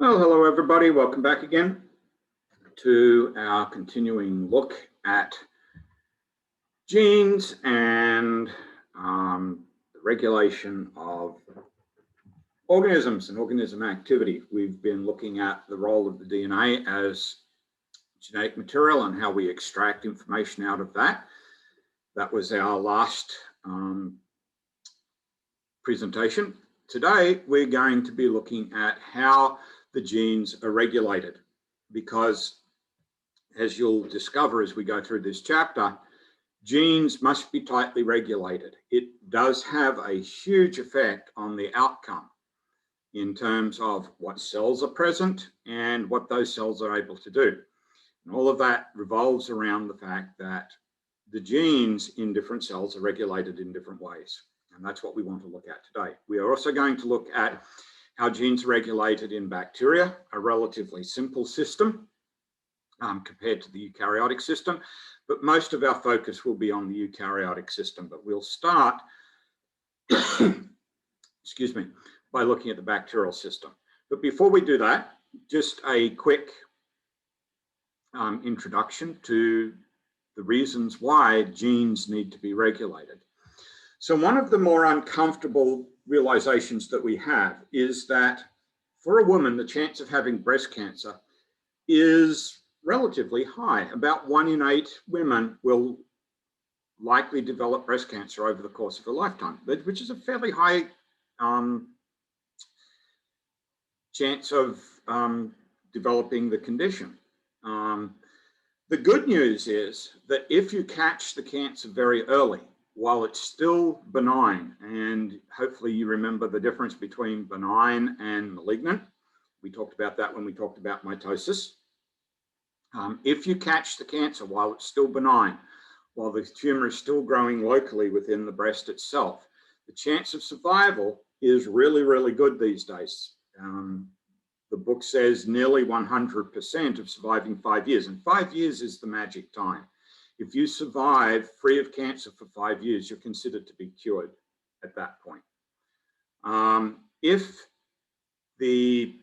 Well, hello everybody. Welcome back again to our continuing look at genes and the regulation of organisms and organism activity. We've been looking at the role of the DNA as genetic material and how we extract information out of that. That was our last presentation. Today, we're going to be looking at how the genes are regulated, because as you'll discover as we go through this chapter, genes must be tightly regulated. It does have a huge effect on the outcome in terms of what cells are present and what those cells are able to do. And all of that revolves around the fact that the genes in different cells are regulated in different ways. And that's what we want to look at today. We are also going to look at how genes are regulated in bacteria, a relatively simple system compared to the eukaryotic system. But most of our focus will be on the eukaryotic system. But we'll start, excuse me, by looking at the bacterial system. But before we do that, just a quick introduction to the reasons why genes need to be regulated. So one of the more uncomfortable realizations that we have is that for a woman, the chance of having breast cancer is relatively high. About 1 in 8 women will likely develop breast cancer over the course of a lifetime, which is a fairly high chance of developing the condition. The good news is that if you catch the cancer very early, while it's still benign, and hopefully you remember the difference between benign and malignant. We talked about that when we talked about mitosis. If you catch the cancer while it's still benign, while the tumor is still growing locally within the breast itself, the chance of survival is really, really good these days. The book says nearly 100% of surviving 5 years, and 5 years is the magic time. If you survive free of cancer for 5 years, you're considered to be cured at that point. If the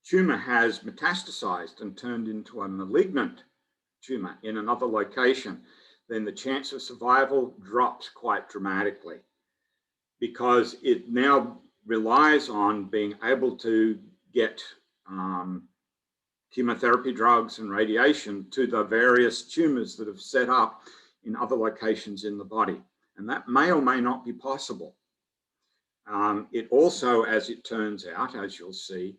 tumor has metastasized and turned into a malignant tumor in another location, then the chance of survival drops quite dramatically, because it now relies on being able to get chemotherapy drugs and radiation to the various tumors that have set up in other locations in the body. And that may or may not be possible. It also, as it turns out, as you'll see,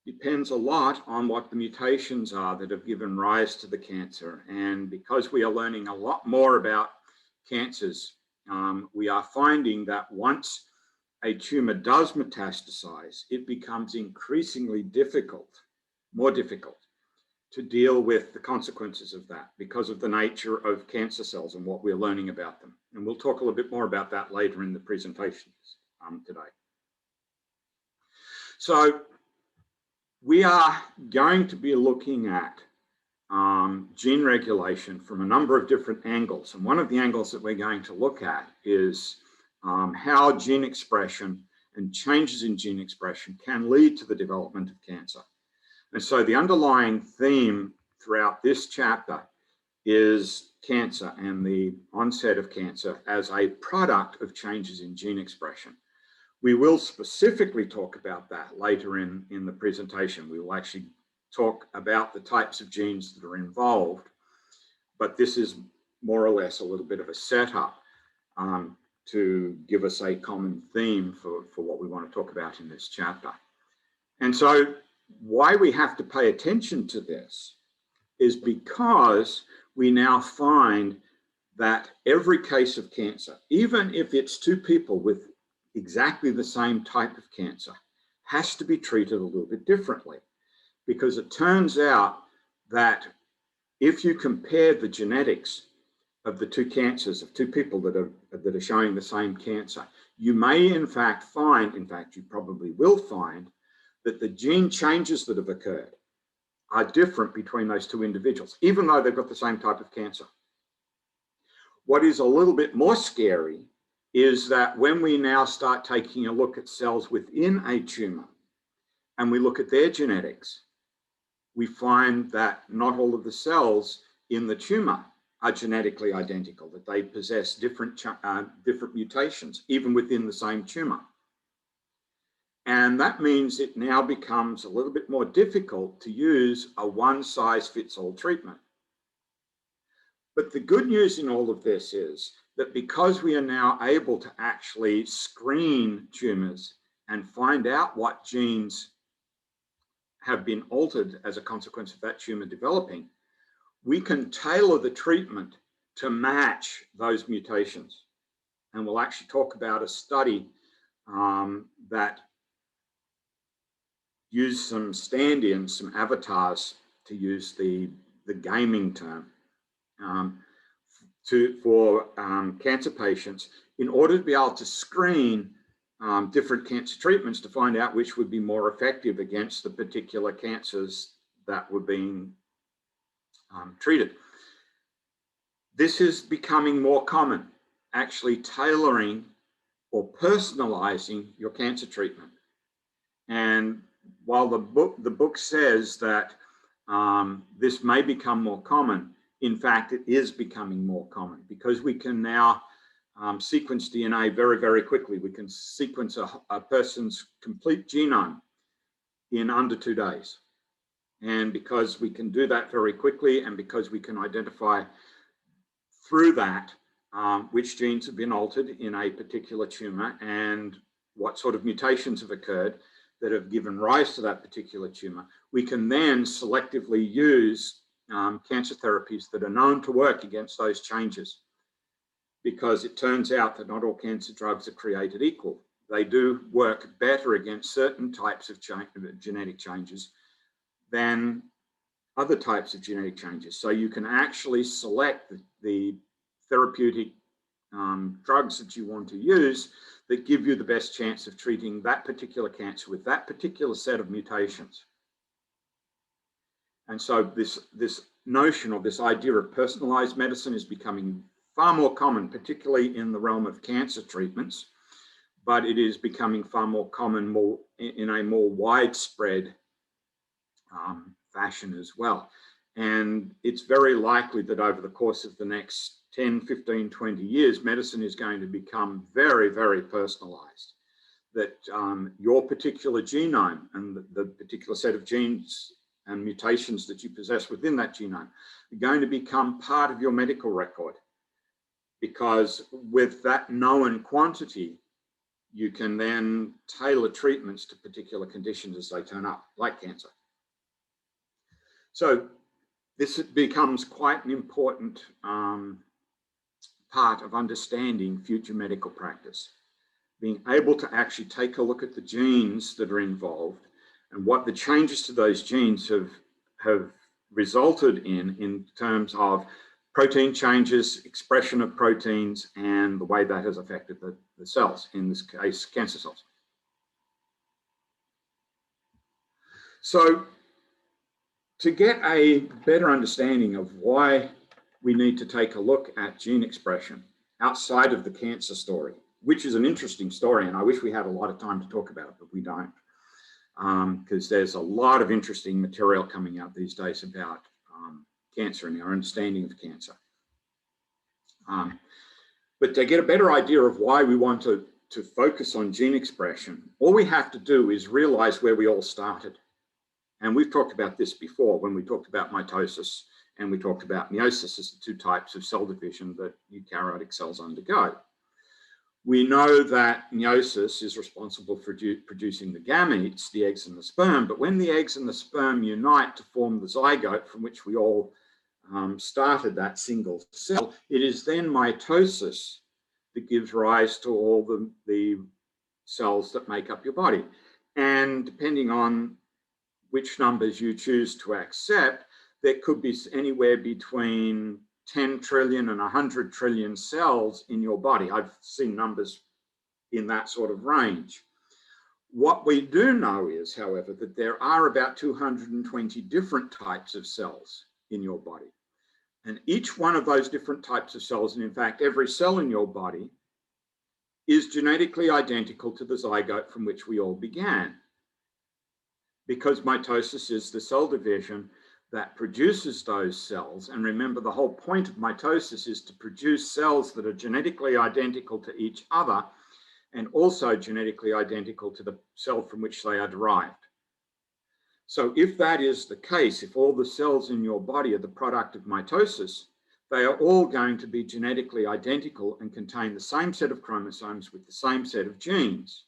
depends a lot on what the mutations are that have given rise to the cancer. And because we are learning a lot more about cancers, we are finding that once a tumor does metastasize, it becomes increasingly difficult, more difficult to deal with the consequences of that because of the nature of cancer cells and what we're learning about them. And we'll talk a little bit more about that later in the presentations today. So we are going to be looking at gene regulation from a number of different angles. And one of the angles that we're going to look at is how gene expression and changes in gene expression can lead to the development of cancer. And so the underlying theme throughout this chapter is cancer and the onset of cancer as a product of changes in gene expression. We will specifically talk about that later in the presentation. We will actually talk about the types of genes that are involved, but this is more or less a little bit of a setup to give us a common theme for what we want to talk about in this chapter. And so why we have to pay attention to this is because we now find that every case of cancer, even if it's 2 people with exactly the same type of cancer, has to be treated a little bit differently. Because it turns out that if you compare the genetics of the 2 cancers of 2 people that are showing the same cancer, you may in fact find, in fact you probably will find, that the gene changes that have occurred are different between those 2 individuals, even though they've got the same type of cancer. What is a little bit more scary is that when we now start taking a look at cells within a tumor, and we look at their genetics, we find that not all of the cells in the tumor are genetically identical, that they possess different mutations, even within the same tumor. And that means it now becomes a little bit more difficult to use a one-size-fits-all treatment. But the good news in all of this is that because we are now able to actually screen tumors and find out what genes have been altered as a consequence of that tumor developing, we can tailor the treatment to match those mutations. And we'll actually talk about a study that used some stand-ins, some avatars, to use the gaming term, for cancer patients in order to be able to screen different cancer treatments to find out which would be more effective against the particular cancers that were being treated. This is becoming more common, actually tailoring or personalizing your cancer treatment. And while the book says that this may become more common, in fact, it is becoming more common because we can now sequence DNA very, very quickly. We can sequence a person's complete genome in under 2 days. And because we can do that very quickly, and because we can identify through that which genes have been altered in a particular tumor and what sort of mutations have occurred that have given rise to that particular tumor, we can then selectively use cancer therapies that are known to work against those changes. Because it turns out that not all cancer drugs are created equal. They do work better against certain types of genetic changes than other types of genetic changes. So you can actually select the therapeutic drugs that you want to use that give you the best chance of treating that particular cancer with that particular set of mutations. And so this notion or this idea of personalized medicine is becoming far more common, particularly in the realm of cancer treatments, but it is becoming far more common in a more widespread fashion as well. And it's very likely that over the course of the next 10, 15, 20 years, medicine is going to become very, very personalized. That your particular genome and the particular set of genes and mutations that you possess within that genome are going to become part of your medical record. Because with that known quantity, you can then tailor treatments to particular conditions as they turn up, like cancer. So this becomes quite an important part of understanding future medical practice. Being able to actually take a look at the genes that are involved and what the changes to those genes have resulted in terms of protein changes, expression of proteins, and the way that has affected the cells, in this case, cancer cells. So to get a better understanding of why we need to take a look at gene expression outside of the cancer story, which is an interesting story, and I wish we had a lot of time to talk about it, but we don't, because there's a lot of interesting material coming out these days about cancer and our understanding of cancer. But to get a better idea of why we want to focus on gene expression, all we have to do is realize where we all started. And we've talked about this before when we talked about mitosis and we talked about meiosis as the two types of cell division that eukaryotic cells undergo. We know that meiosis is responsible for producing the gametes, the eggs and the sperm, but when the eggs and the sperm unite to form the zygote from which we all started that single cell, it is then mitosis that gives rise to all the cells that make up your body. And depending on which numbers you choose to accept, there could be anywhere between 10 trillion and 100 trillion cells in your body. I've seen numbers in that sort of range. What we do know is, however, that there are about 220 different types of cells in your body. And each one of those different types of cells, and in fact, every cell in your body, is genetically identical to the zygote from which we all began. because mitosis is the cell division that produces those cells. And remember, the whole point of mitosis is to produce cells that are genetically identical to each other and also genetically identical to the cell from which they are derived. So if that is the case, if all the cells in your body are the product of mitosis, they are all going to be genetically identical and contain the same set of chromosomes with the same set of genes.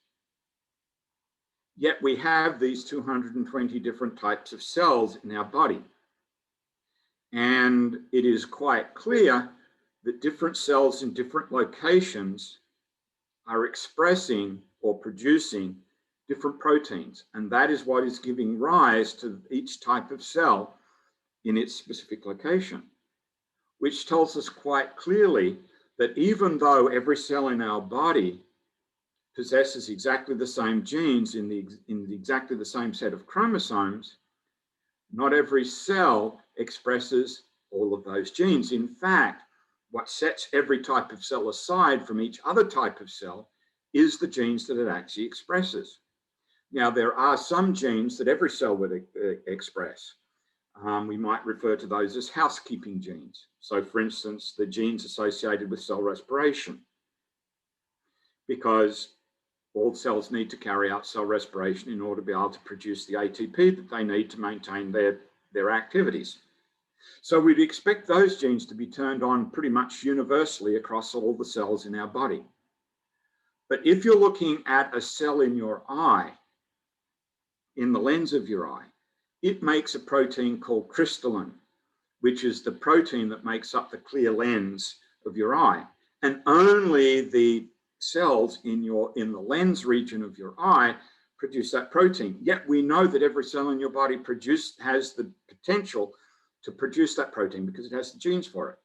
Yet we have these 220 different types of cells in our body. And it is quite clear that different cells in different locations are expressing or producing different proteins. And that is what is giving rise to each type of cell in its specific location, which tells us quite clearly that even though every cell in our body possesses exactly the same genes in exactly the same set of chromosomes, not every cell expresses all of those genes. In fact, what sets every type of cell aside from each other type of cell is the genes that it actually expresses. Now, there are some genes that every cell would express. We might refer to those as housekeeping genes. So, for instance, the genes associated with cell respiration, because all cells need to carry out cell respiration in order to be able to produce the ATP that they need to maintain their activities. So we'd expect those genes to be turned on pretty much universally across all the cells in our body. But if you're looking at a cell in your eye, in the lens of your eye, it makes a protein called crystalline, which is the protein that makes up the clear lens of your eye. And only the cells in the lens region of your eye produce that protein. Yet we know that every cell in your body has the potential to produce that protein because it has the genes for it.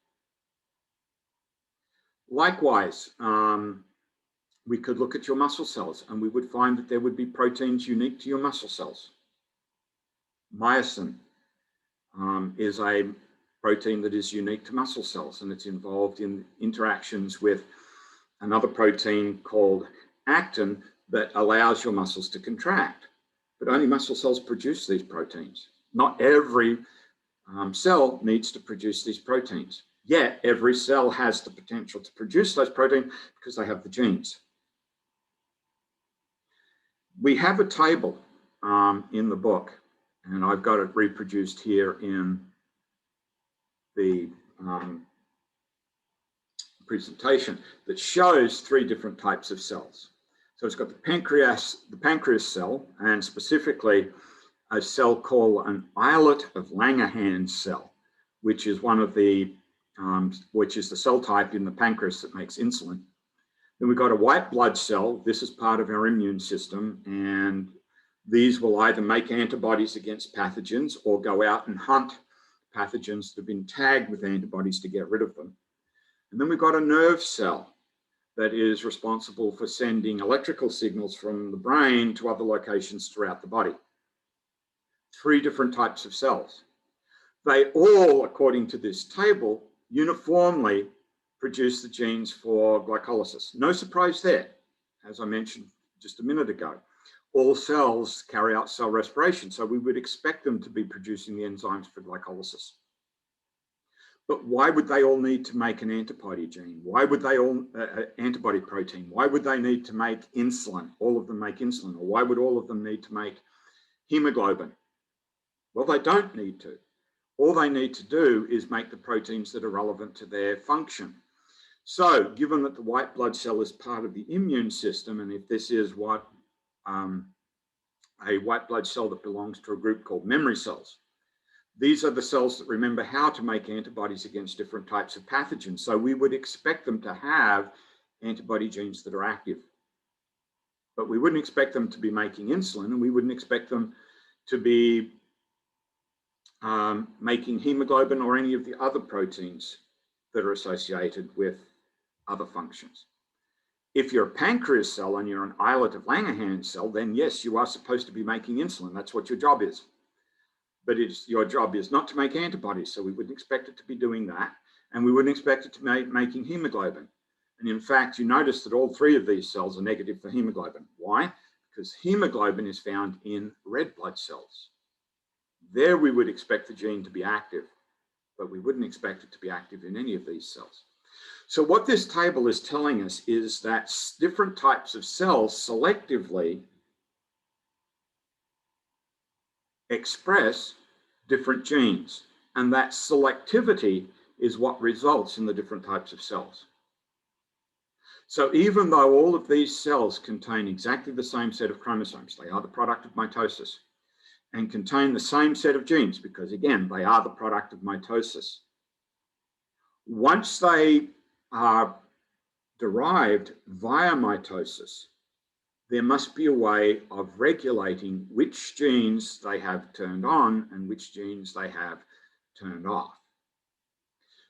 Likewise, we could look at your muscle cells and we would find that there would be proteins unique to your muscle cells. Myosin is a protein that is unique to muscle cells, and it's involved in interactions with another protein called actin that allows your muscles to contract. But only muscle cells produce these proteins. Not every cell needs to produce these proteins. Yet every cell has the potential to produce those proteins because they have the genes. We have a table in the book, and I've got it reproduced here in the presentation, that shows three different types of cells. So it's got the pancreas cell, and specifically a cell called an islet of Langerhans cell, which is one of the which is the cell type in the pancreas that makes insulin. Then we've got a white blood cell. This is part of our immune system, and these will either make antibodies against pathogens or go out and hunt pathogens that have been tagged with antibodies to get rid of them. And then we've got a nerve cell that is responsible for sending electrical signals from the brain to other locations throughout the body. Three different types of cells. They all, according to this table, uniformly produce the genes for glycolysis. No surprise there, as I mentioned just a minute ago. All cells carry out cell respiration, so we would expect them to be producing the enzymes for glycolysis. But why would they all need to make an antibody gene? Why would they all, antibody protein? Why would they need to make insulin? All of them make insulin. Or why would all of them need to make hemoglobin? Well, they don't need to. All they need to do is make the proteins that are relevant to their function. So given that the white blood cell is part of the immune system, and if this is what a white blood cell that belongs to a group called memory cells, these are the cells that remember how to make antibodies against different types of pathogens. So we would expect them to have antibody genes that are active. But we wouldn't expect them to be making insulin, and we wouldn't expect them to be making hemoglobin or any of the other proteins that are associated with other functions. If you're a pancreas cell and you're an islet of Langerhans cell, then yes, you are supposed to be making insulin. That's what your job is. But your job is not to make antibodies, so we wouldn't expect it to be doing that, and we wouldn't expect it to be making hemoglobin. And in fact, you notice that all three of these cells are negative for hemoglobin. Why? because hemoglobin is found in red blood cells. There we would expect the gene to be active, but we wouldn't expect it to be active in any of these cells. So what this table is telling us is that different types of cells selectively express different genes, and that selectivity is what results in the different types of cells. So even though all of these cells contain exactly the same set of chromosomes, they are the product of mitosis, and contain the same set of genes, because again, they are the product of mitosis. Once they are derived via mitosis, there must be a way of regulating which genes they have turned on and which genes they have turned off.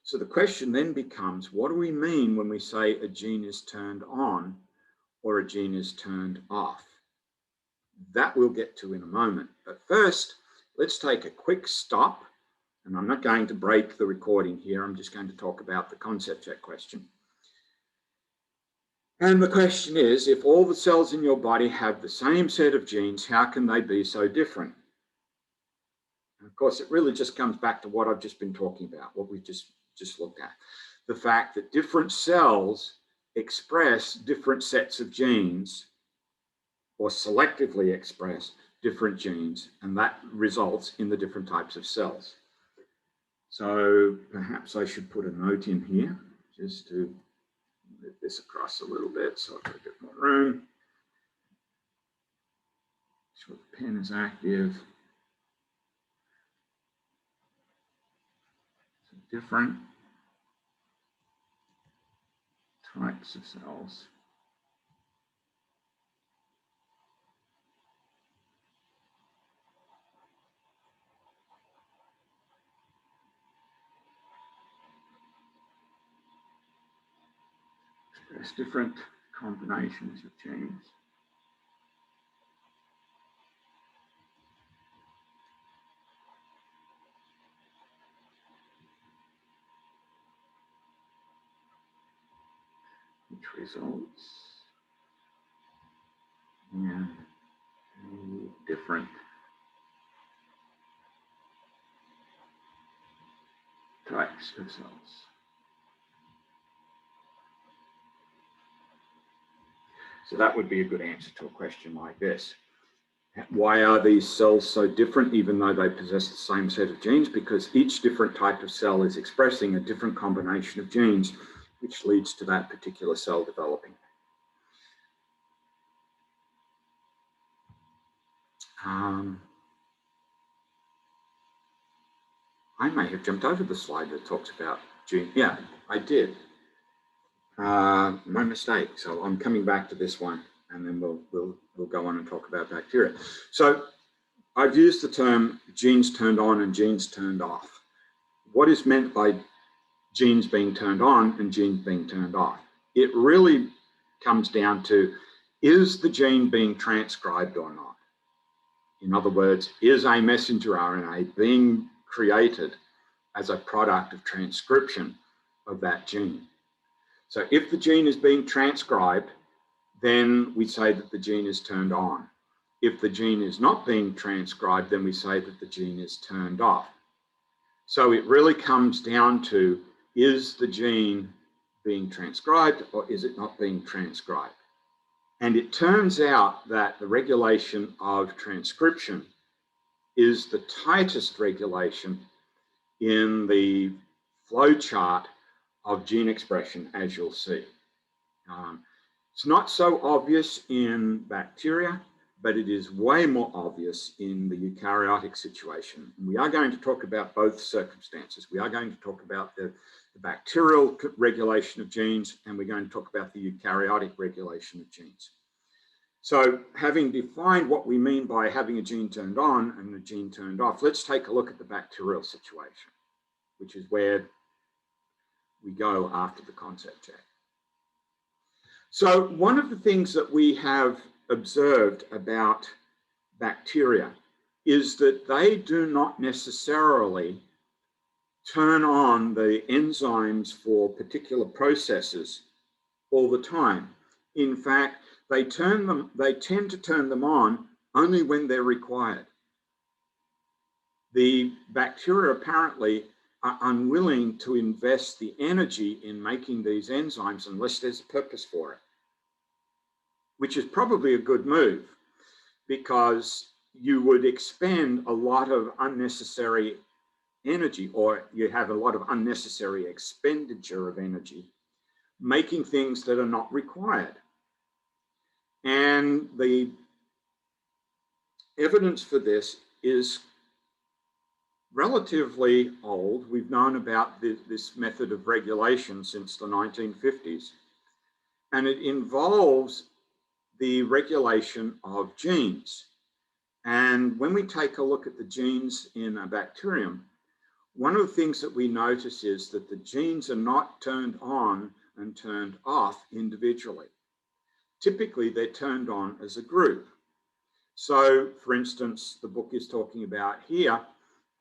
So the question then becomes, what do we mean when we say a gene is turned on or a gene is turned off? That we'll get to in a moment. But first, let's take a quick stop. And I'm not going to break the recording here. I'm just going to talk about the concept check question. And the question is, if all the cells in your body have the same set of genes, how can they be so different? And of course, it really just comes back to what I've just been talking about, what we've just looked at. The fact that different cells express different sets of genes, or selectively express different genes, and that results in the different types of cells. So perhaps I should put a note in here just to move this across a little bit so I've got a bit more room. Sure the pen is active. So different types of cells. Express different combinations of genes. Which results in different types of cells. So that would be a good answer to a question like this. Why are these cells so different even though they possess the same set of genes? Because each different type of cell is expressing a different combination of genes, which leads to that particular cell developing. I may have jumped over the slide that talks about gene. Yeah, I did. My mistake. So I'm coming back to this one, and then we'll go on and talk about bacteria. So I've used the term genes turned on and genes turned off. What is meant by genes being turned on and genes being turned off? It really comes down to, is the gene being transcribed or not? In other words, is a messenger RNA being created as a product of transcription of that gene? So if the gene is being transcribed, then we say that the gene is turned on. If the gene is not being transcribed, then we say that the gene is turned off. So it really comes down to, is the gene being transcribed or is it not being transcribed? And it turns out that the regulation of transcription is the tightest regulation in the flow chart of gene expression, as you'll see. It's not so obvious in bacteria, but it is way more obvious in the eukaryotic situation. And we are going to talk about both circumstances. We are going to talk about the bacterial regulation of genes, and we're going to talk about the eukaryotic regulation of genes. So having defined what we mean by having a gene turned on and a gene turned off, let's take a look at the bacterial situation, which is where we go after the concept check. So one of the things that we have observed about bacteria is that they do not necessarily turn on the enzymes for particular processes all the time. In fact, They tend to turn them on only when they're required. The bacteria apparently are unwilling to invest the energy in making these enzymes unless there's a purpose for it, which is probably a good move, because you would expend a lot of unnecessary energy, or you have a lot of unnecessary expenditure of energy making things that are not required. And the evidence for this is relatively old. We've known about this method of regulation since the 1950s, and it involves the regulation of genes. And when we take a look at the genes in a bacterium, one of the things that we notice is that the genes are not turned on and turned off individually. Typically, they're turned on as a group. So, for instance, the book is talking about here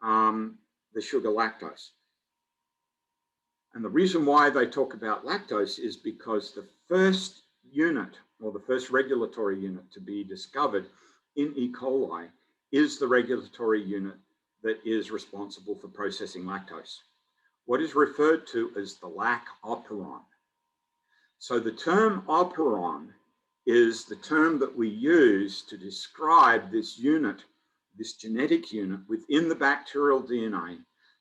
the sugar lactose. And the reason why they talk about lactose is because the first unit, or the first regulatory unit to be discovered in E. coli, is the regulatory unit that is responsible for processing lactose, what is referred to as the lac operon. So the term operon is the term that we use to describe this unit, this genetic unit within the bacterial DNA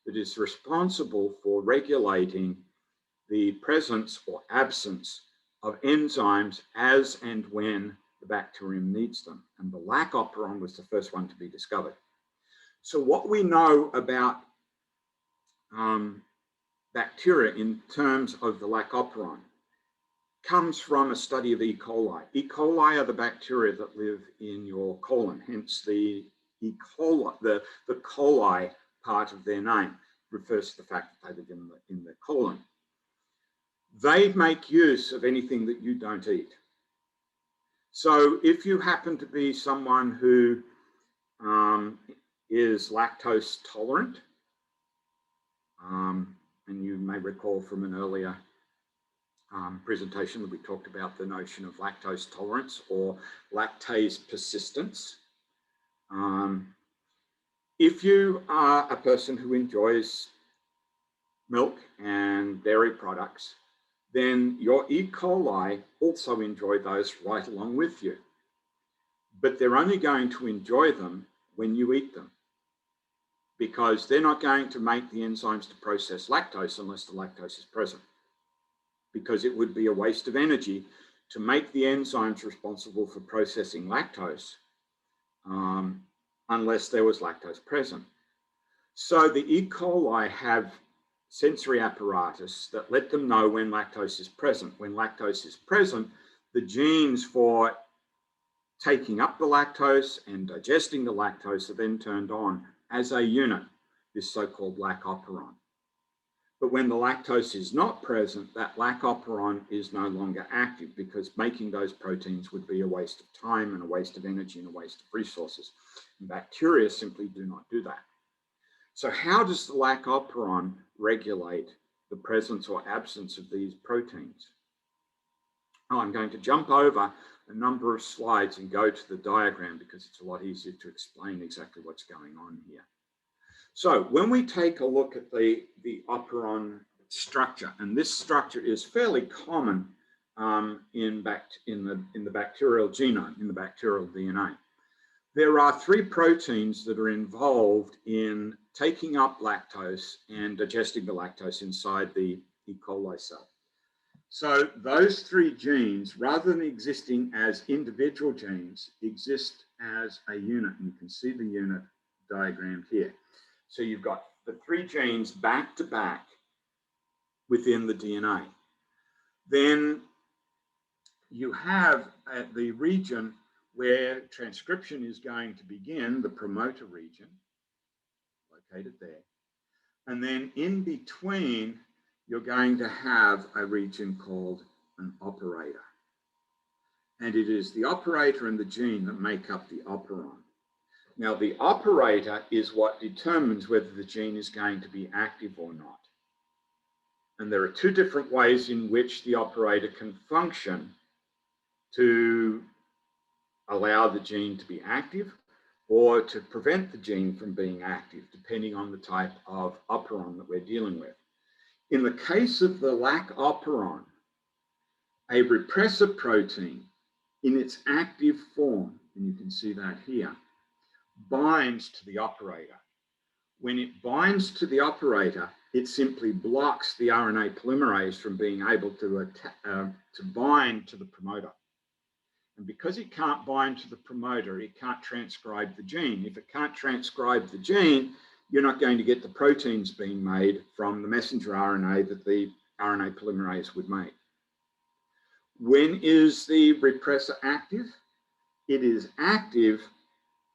that is responsible for regulating the presence or absence of enzymes as and when the bacterium needs them. And the lac operon was the first one to be discovered. So what we know about bacteria in terms of the lac operon comes from a study of E. coli. E. coli are the bacteria that live in your colon, hence the E. coli, the coli part of their name refers to the fact that they live in the colon. They make use of anything that you don't eat. So if you happen to be someone who is lactose tolerant, and you may recall from an earlier presentation that we talked about the notion of lactose tolerance or lactase persistence. If you are a person who enjoys milk and dairy products, then your E. coli also enjoy those right along with you. But they're only going to enjoy them when you eat them, because they're not going to make the enzymes to process lactose unless the lactose is present, because it would be a waste of energy to make the enzymes responsible for processing lactose unless there was lactose present. So the E. coli have sensory apparatus that let them know when lactose is present. When lactose is present, the genes for taking up the lactose and digesting the lactose are then turned on as a unit, this so-called lac operon. But when the lactose is not present, that lac operon is no longer active, because making those proteins would be a waste of time and a waste of energy and a waste of resources. And bacteria simply do not do that. So how does the lac operon regulate the presence or absence of these proteins? Oh, I'm going to jump over a number of slides and go to the diagram because it's a lot easier to explain exactly what's going on here. So when we take a look at the operon structure, and this structure is fairly common in the bacterial genome, in the bacterial DNA, there are three proteins that are involved in taking up lactose and digesting the lactose inside the E. coli cell. So those three genes, rather than existing as individual genes, exist as a unit, and you can see the unit diagrammed here. So you've got the three genes back to back within the DNA. Then you have the region where transcription is going to begin, the promoter region, located there. And then in between, you're going to have a region called an operator. And it is the operator and the gene that make up the operon. Now, the operator is what determines whether the gene is going to be active or not. And there are two different ways in which the operator can function to allow the gene to be active or to prevent the gene from being active, depending on the type of operon that we're dealing with. In the case of the lac operon, a repressor protein in its active form, and you can see that here, binds to the operator. When it binds to the operator, it simply blocks the RNA polymerase from being able to bind to the promoter. And because it can't bind to the promoter, it can't transcribe the gene. If it can't transcribe the gene, you're not going to get the proteins being made from the messenger RNA that the RNA polymerase would make. When is the repressor active? It is active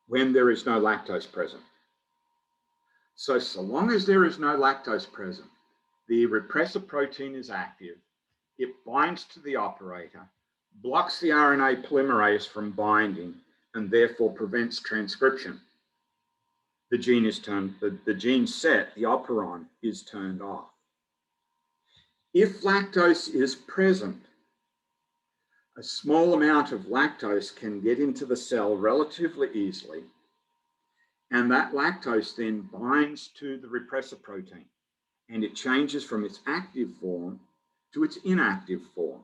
when there is no lactose present. So long as there is no lactose present, the repressor protein is active. It binds to the operator, blocks the RNA polymerase from binding, and therefore prevents transcription. The gene is the gene set, the operon, is turned off. If lactose is present, a small amount of lactose can get into the cell relatively easily, and that lactose then binds to the repressor protein, and it changes from its active form to its inactive form.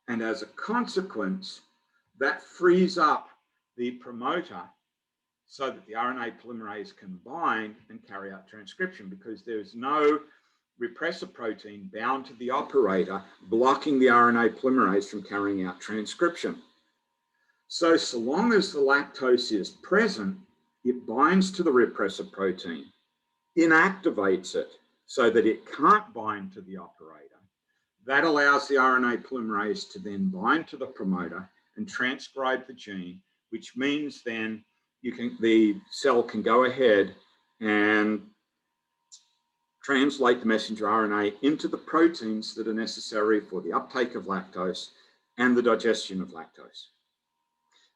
And as a consequence, that frees up the promoter so that the RNA polymerase can bind and carry out transcription, because there's no repressor protein bound to the operator blocking the RNA polymerase from carrying out transcription. So long as the lactose is present, it binds to the repressor protein, inactivates it so that it can't bind to the operator. That allows the RNA polymerase to then bind to the promoter and transcribe the gene, which means then the cell can go ahead and translate the messenger RNA into the proteins that are necessary for the uptake of lactose and the digestion of lactose.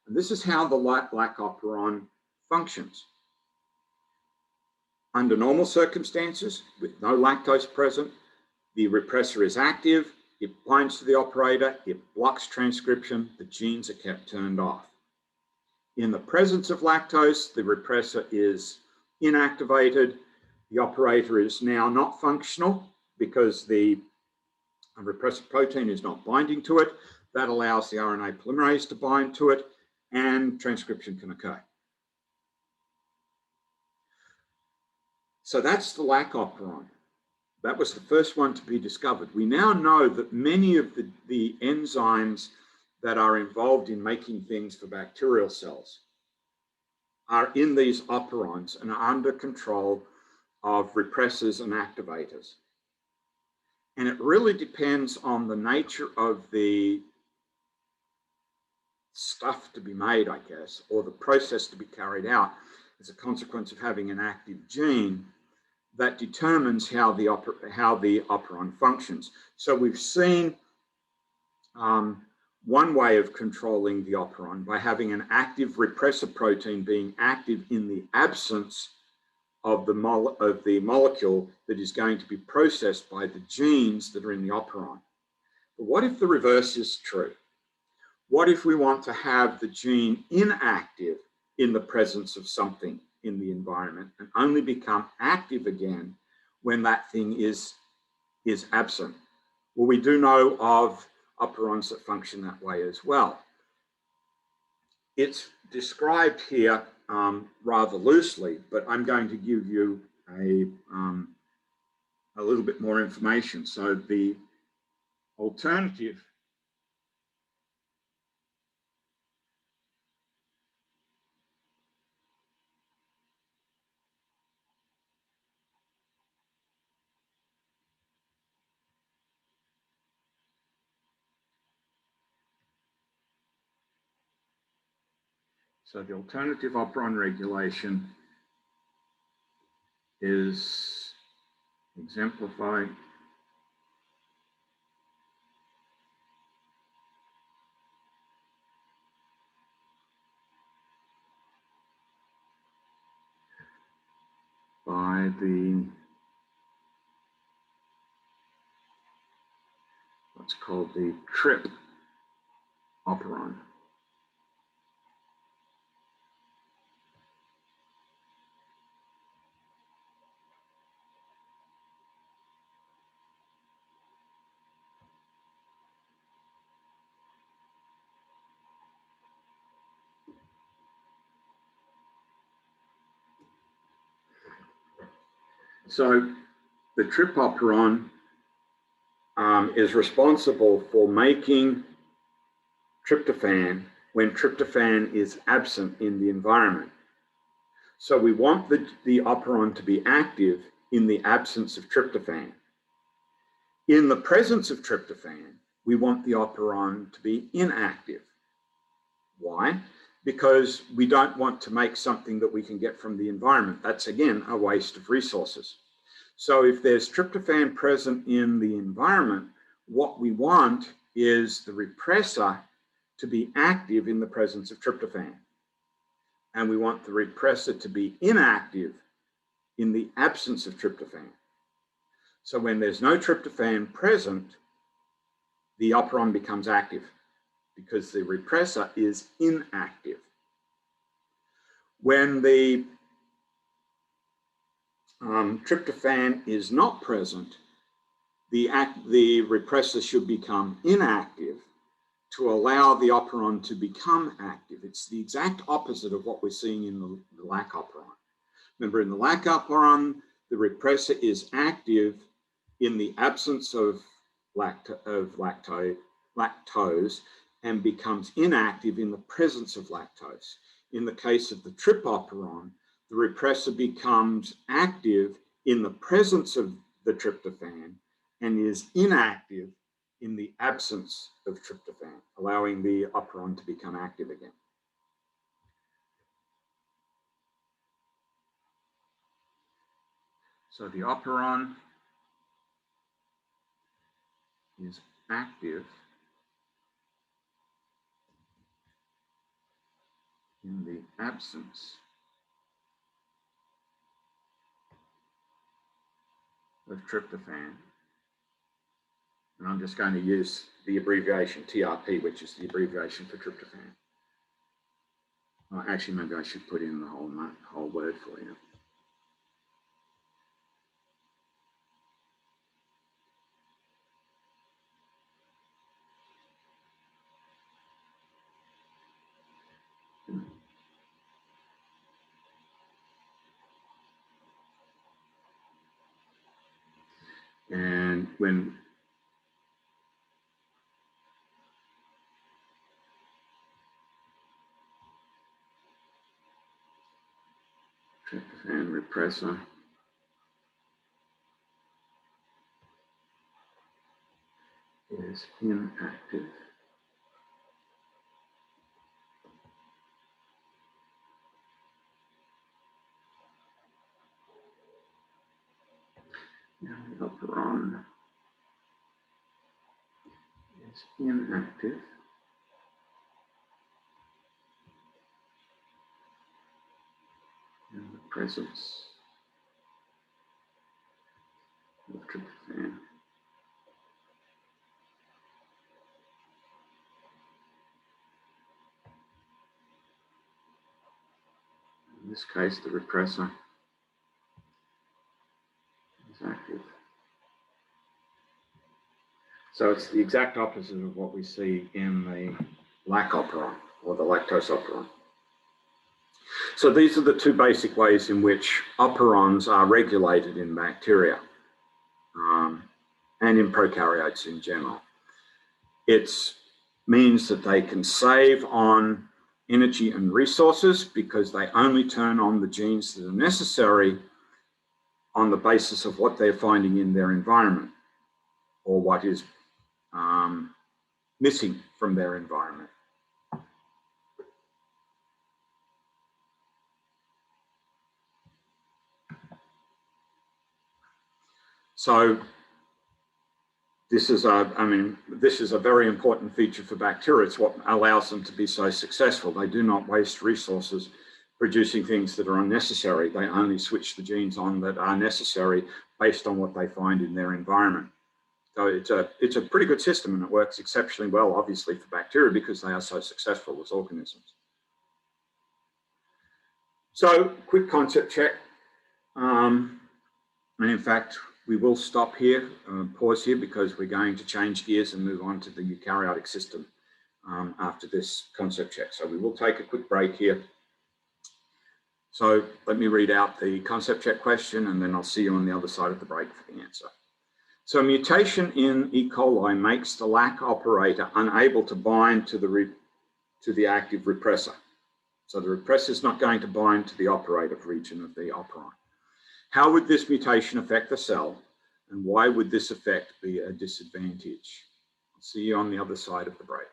And this is how the lac operon functions. Under normal circumstances, with no lactose present, the repressor is active, it binds to the operator, it blocks transcription, the genes are kept turned off. In the presence of lactose, the repressor is inactivated, the operator is now not functional because the repressor protein is not binding to it. That allows the RNA polymerase to bind to it, and transcription can occur. So that's the lac operon. That was the first one to be discovered. We now know that many of the enzymes that are involved in making things for bacterial cells are in these operons and are under control of repressors and activators. And it really depends on the nature of the stuff to be made, I guess, or the process to be carried out as a consequence of having an active gene that determines how the operon functions. So we've seen one way of controlling the operon by having an active repressor protein being active in the absence of the molecule that is going to be processed by the genes that are in the operon. But what if the reverse is true? What if we want to have the gene inactive in the presence of something in the environment and only become active again when that thing is absent? Well, we do know of operons that function that way as well. It's described here rather loosely, but I'm going to give you a little bit more information. So the alternative operon regulation is exemplified by what's called the TRIP operon. So the trip operon is responsible for making tryptophan when tryptophan is absent in the environment. So we want the operon to be active in the absence of tryptophan. In the presence of tryptophan, we want the operon to be inactive. Why? Because we don't want to make something that we can get from the environment. That's, again, a waste of resources. So if there's tryptophan present in the environment, what we want is the repressor to be active in the presence of tryptophan. And we want the repressor to be inactive in the absence of tryptophan. So when there's no tryptophan present, the operon becomes active because the repressor is inactive. When the tryptophan is not present, the repressor should become inactive to allow the operon to become active. It's the exact opposite of what we're seeing in the lac operon. Remember, in the lac operon, the repressor is active in the absence of lactose and becomes inactive in the presence of lactose. In the case of the trip operon, the repressor becomes active in the presence of the tryptophan and is inactive in the absence of tryptophan, allowing the operon to become active again. So the operon is active in the absence of tryptophan. And I'm just going to use the abbreviation TRP, which is the abbreviation for tryptophan. Well, actually, maybe I should put in the whole word for you. And when tryptophan repressor is inactive, and the operon is inactive in the presence of tryptophan. In this case, the repressor is active. So it's the exact opposite of what we see in the lac operon or the lactose operon. So these are the two basic ways in which operons are regulated in bacteria and in prokaryotes in general. It means that they can save on energy and resources because they only turn on the genes that are necessary on the basis of what they're finding in their environment or what is missing from their environment. So this is a very important feature for bacteria. It's what allows them to be so successful. They do not waste resources producing things that are unnecessary. They only switch the genes on that are necessary based on what they find in their environment. So it's a pretty good system, and it works exceptionally well, obviously, for bacteria because they are so successful as organisms. So, quick concept check. And in fact, we will stop here, pause here, because we're going to change gears and move on to the eukaryotic system after this concept check. So we will take a quick break here. So let me read out the concept check question, and then I'll see you on the other side of the break for the answer. So mutation in E. coli makes the lac operator unable to bind to the active repressor. So the repressor is not going to bind to the operative region of the operon. How would this mutation affect the cell, and why would this effect be a disadvantage? I'll see you on the other side of the break.